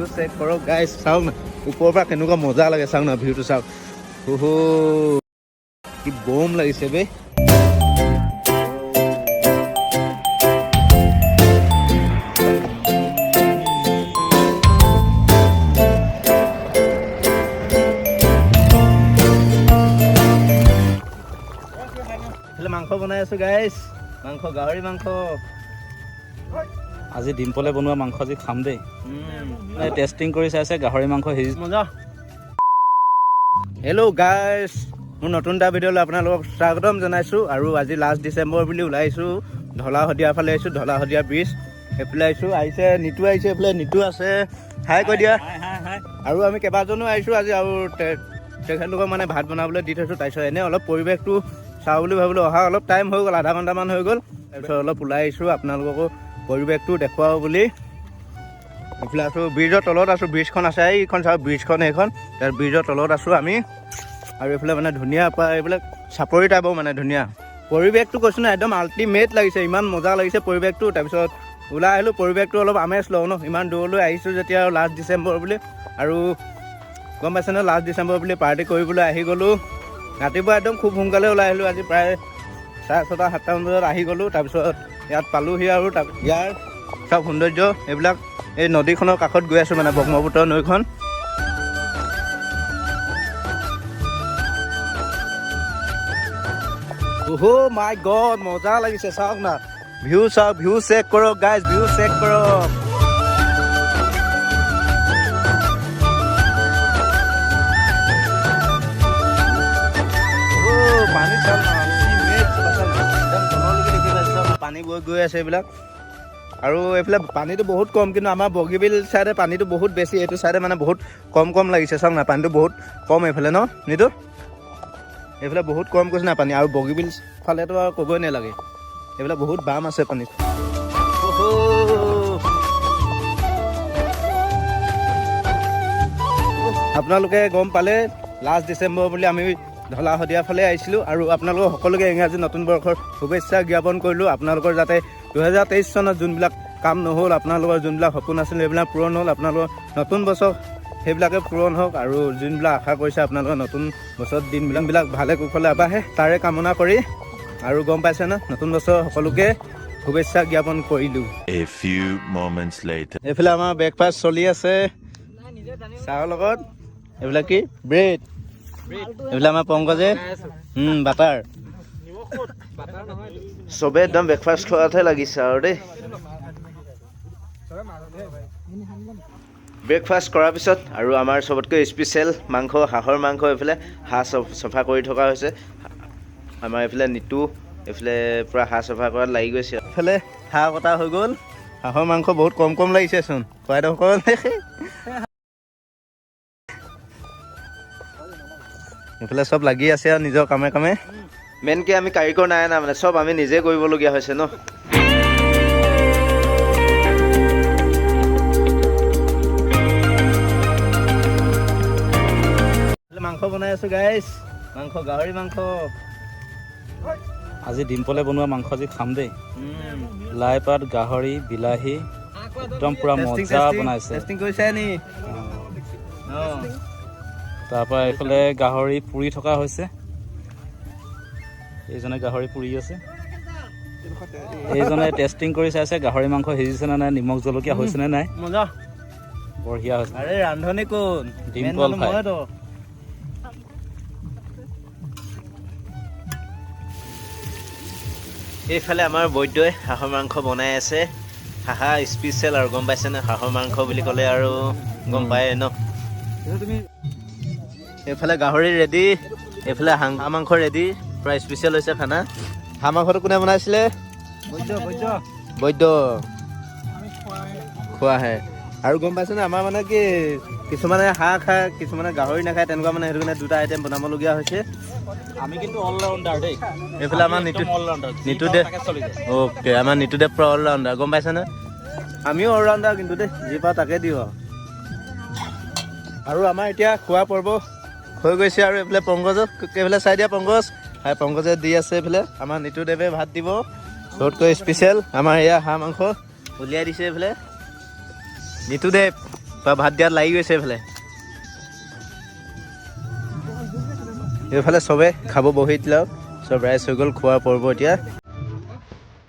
View check কৰক গাইছ চাওক না ওপৰৰ পৰা কেনেকুৱা মজা লাগে চাওক না ভিউটো চাওক ওহো কি বম লাগিছে বে মাংস বনাই আছো গাইছ মাংস গাহৰি মাংস আজি ডিম্পলে বনোৱা মাংস আজি খাম দেই টেষ্টিং কৰি চাইছে গাহৰি মাংস সিজি মজা হেল্ল' গাইছ মোৰ নতুন এটা ভিডিঅ'লৈ আপোনালোকক স্বাগতম জনাইছোঁ আৰু আজি লাষ্ট ডিচেম্বৰ বুলি ওলাইছোঁ ঢলা শদিয়াৰ ফালে আহিছোঁ ঢলা শদিয়া ব্ৰিজ এইফালে আহিছে নিতু আহিছে এইফালে নিতু আছে হাই কৈ দিয়া আৰু আমি কেইবাজনো আহিছোঁ আজি আৰু তেখেতলোকক মানে ভাত বনাবলৈ দি থৈছোঁ তাৰপিছত এনেই অলপ পৰিৱেশটো চাওঁ বুলি ভাবিলোঁ অহা অলপ টাইম হৈ গ'ল আধা ঘণ্টামান হৈ গ'ল তাৰপিছত অলপ ওলাই আহিছোঁ আপোনালোককো পৰিৱেশটো দেখুৱাওঁ বুলি এইফালে আছোঁ ব্ৰিজৰ তলত আছোঁ ব্ৰিজখন আছে এইখন চাওঁ ব্ৰিজখন সেইখন তাৰ ব্ৰিজৰ তলত আছোঁ আমি আৰু এইফালে মানে ধুনীয়া এইবিলাক চাপৰি টাইপৰ মানে ধুনীয়া পৰিৱেশটো কৈছোঁ না একদম আল্টিমেট লাগিছে ইমান মজা লাগিছে পৰিৱেশটো তাৰপিছত ওলাই আহিলোঁ পৰিৱেশটো অলপ আমেজ লওঁ ন ইমান দূৰলৈ আহিছোঁ যেতিয়া আৰু লাষ্ট ডিচেম্বৰ বুলি আৰু গম পাইছে ন লাষ্ট ডিচেম্বৰ বুলি পাৰ্টি কৰিবলৈ আহি গ'লোঁ ৰাতিপুৱা একদম খুব সোনকালে ওলাই আহিলোঁ আজি প্ৰায় 6:30 7টামান বজাত আহি গ'লোঁ তাৰপিছত ইয়াত পালোঁহি আৰু ইয়াৰ চব সৌন্দৰ্য এইবিলাক এই নদীখনৰ কাষত গৈ আছোঁ মানে ব্ৰহ্মপুত্ৰ নৈখন ওহো মাই গড মজা লাগিছে চাওক না ভিউ চাওক ভিউ চেক কৰক গাইজ ভিউ চেক কৰক পানী চাওক না পানী বৈ গৈ আছে এইবিলাক আৰু এইফালে পানীটো বহুত কম কিন্তু আমাৰ বগীবিল চাইডে পানীটো বহুত বেছি এইটো চাইডে মানে বহুত কম লাগিছে চাওক না পানীটো বহুত কম এইফালে ন নিতু এইফালে বহুত কম কৈছে না পানী আৰু বগীবিল ফালেতো আৰু ক'বই নালাগে এইফালে বহুত বাম আছে পানীত আপোনালোকে গম পালে লাষ্ট ডিচেম্বৰ বুলি আমি ঢলা শদিয়াৰ ফালে আহিছিলোঁ আৰু আপোনালোকক সকলোকে ইংৰাজী নতুন বৰ্ষৰ শুভেচ্ছা জ্ঞাপন কৰিলোঁ আপোনালোকৰ যাতে 2023 চনত যোনবিলাক কাম নহ'ল আপোনালোকৰ যোনবিলাক সপোন আছিল সেইবিলাক পূৰণ হ'ল আপোনালোকৰ নতুন বছৰ সেইবিলাকে পূৰণ হওক আৰু যোনবিলাক আশা কৰিছে আপোনালোকৰ নতুন বছৰত দিনবিলাক ভালে কুশলে আবাঢ়ে তাৰে কামনা কৰি আৰু গম পাইছে ন নতুন বছৰ সকলোকে শুভেচ্ছা জ্ঞাপন কৰিলোঁ এইফালে আমাৰ ব্ৰেকফাষ্ট চলি আছে চাহৰ লগত এইবিলাক কি ব্ৰেড এইফালে আমাৰ পংকজে বাটাৰ চবে একদম ব্ৰেকফাষ্ট খোৱাতহে লাগিছে আৰু দেই ব্ৰেকফাষ্ট কৰাৰ পিছত আৰু আমাৰ চবতকৈ স্পেচিয়েল মাংস হাঁহৰ মাংস এইফালে হাঁহ চফা কৰি থকা হৈছে আমাৰ এইফালে নিতু এইফালে পূৰা হাঁহ চফা কৰাত লাগি গৈছে এইফালে হাঁহ কটা হৈ গ'ল হাঁহৰ মাংস বহুত কম লাগিছেচোন খুৱাইদেউসকল এইফালে চব লাগি আছে আৰু নিজৰ কামে মেইনকৈ আমি কাৰিকৰ নাই না মানে চব আমি নিজে কৰিবলগীয়া হৈছে ন মাংস বনাই আছো গাইছ মাংস গাহৰি মাংস আজি ডিম্পলে বনোৱা মাংস আজি খাম দেই লাই পাত গাহৰি বিলাহী একদম পুৰা মজা বনাইছে তাৰপৰা এইফালে গাহৰি পুৰি থকা হৈছে এইজনে গাহৰি পুৰি আছে এইজনে টেষ্টিং কৰি চাইছে গাহৰি মাংস সিজিছে নে নাই নিমখ জলকীয়া হৈছে নে নাই মজা বঢ়িয়া হৈছে আৰে ৰান্ধনি কোন ডিম্পল ভাই এইফালে আমাৰ বৈদ্যই হাঁহৰ মাংস বনাই আছে হাঁহা স্পেচিয়েল আৰু গম পাইছে নে হাঁহৰ মাংস বুলি ক'লে আৰু গম পায় ন এইফালে গাহৰি ৰেডি এইফালে হাঁহ মাংস ৰেডি প্ৰায় স্পেচিয়েল হৈছে খানা হাঁহ মাংসটো কোনে বনাইছিলে বৈদ্য খোৱাহে আৰু গম পাইছেনে আমাৰ মানে কি কিছুমানে হাঁহ খায় কিছুমানে গাহৰি নাখায় তেনেকুৱা মানে সেইটো কাৰণে দুটা আইটেম বনাবলগীয়া হৈছে আমি কিন্তু অলৰাউণ্ডাৰ দেই এইফালে আমাৰ নিতুদেৱ অ'কে আমাৰ নিতুদেৱ পুৰা অলৰাউণ্ডাৰ গম পাইছেনে আমিও অলৰাউণ্ডাৰ কিন্তু দেই যি পাওঁ তাকে দিওঁ আৰু আমাৰ এতিয়া খোৱা পৰ্ব হৈ গৈছে আৰু এইফালে পংকজক এইফালে চাই দিয়া পংকজ পংকজে দি আছে এইফালে আমাৰ নিতুদেৱে ভাত দিব চবতকৈ স্পেচিয়েল আমাৰ এয়া হাঁহ মাংস উলিয়াই দিছে এইফালে নিতুদেৱ ভাত দিয়াত লাগি গৈছে এইফালে এইফালে চবে খাব বহি দিলে চব ৰাইজ হৈ গ'ল খোৱাৰ পৰ্ব এতিয়া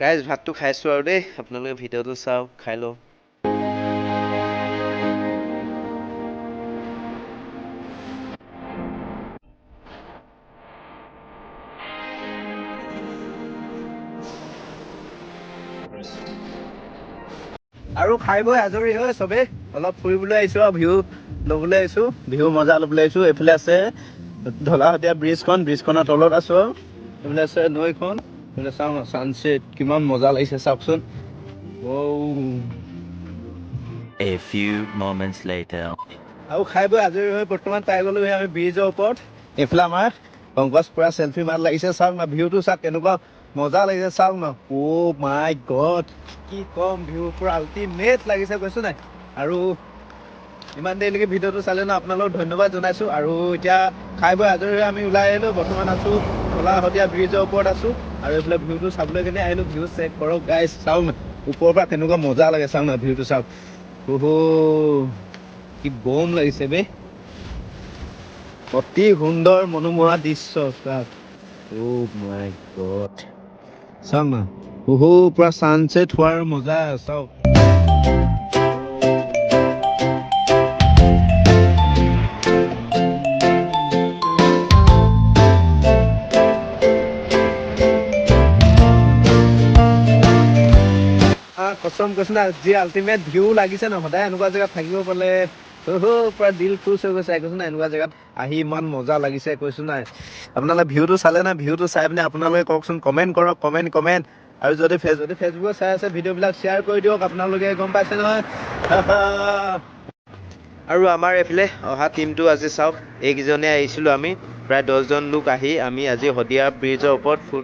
ৰাইজ ভাতটো খাইছোঁ আৰু দেই আপোনালোকে ভিডিঅ'টো চাওক খাই লওক আৰু খাই বৈ আজৰি হৈ চবে অলপ ফুৰিবলৈ আহিছোঁ আৰু ভিউ ল'বলৈ আহিছোঁ বিহু মজা ল'বলৈ আহিছোঁ এইফালে আছে ঢলাশদীয়া ব্ৰিজখনৰ তলত আছোঁ আৰু এইফালে আছে নৈখন এইফালে চাওঁ ছানছেট কিমান মজা লাগিছে চাওকচোন A few moments later. আৰু খাই বৈ আজৰি হৈ বৰ্তমান পাই গ'লোহি আমি ব্ৰিজৰ ওপৰত এইফালে আমাৰ পংকজ পুৰা চেল্ফি মাত লাগিছে চাওক না ভিউটো চাওক কেনেকুৱা মজা লাগিছে চাওক না মাই গড কি কম ভিউ পুৰা আল্টিমেট লাগিছে কৈছোঁ নাই আৰু ইমান দেৰিলৈকে ভিডিঅ'টো চালে ন আপোনালোকক ধন্যবাদ জনাইছোঁ আৰু এতিয়া খাই বৈ আজৰি হৈ আমি ওলাই আহিলোঁ বৰ্তমান আছোঁ ঢলাশদীয়া ব্ৰিজৰ ওপৰত আছোঁ আৰু এইফালে ভিউটো চাবলৈ কেনে আহিলোঁ ভিউ চেক কৰক গাইজ চাওক না ওপৰৰ পৰা কেনেকুৱা মজা লাগে চাওক না ভিউটো চাওক কি বম লাগিছে বে অতি সুন্দৰ মনোমোহা দৃশ্য চাওক মাই গড চাওক না পুৰা ছানছেট হোৱাৰ মজা চাওক কচম কৈছো না যি আল্টিমেট ভিউ লাগিছে ন সদায় এনেকুৱা জেগাত থাকিব পালে পুৰা দিল খুচ হৈ গৈছে কৈছো না এনেকুৱা জেগাত আহি ইমান মজা লাগিছে কৈছো নাই আপোনালোকে ভিউটো চালে না ভিউটো চাই পিনে আপোনালোকে কওকচোন কমেণ্ট কৰক কমেণ্ট আৰু যদি ফেচবুকত চাই আছে ভিডিঅ'বিলাক শ্বেয়াৰ কৰি দিয়ক আপোনালোকে গম পাইছে নহয় আৰু আমাৰ এইফালে অহা টিমটো আজি চাওক এইকেইজনে আহিছিলোঁ আমি প্ৰায় 10জন লোক আহি আমি আজি শদিয়া ব্ৰিজৰ ওপৰত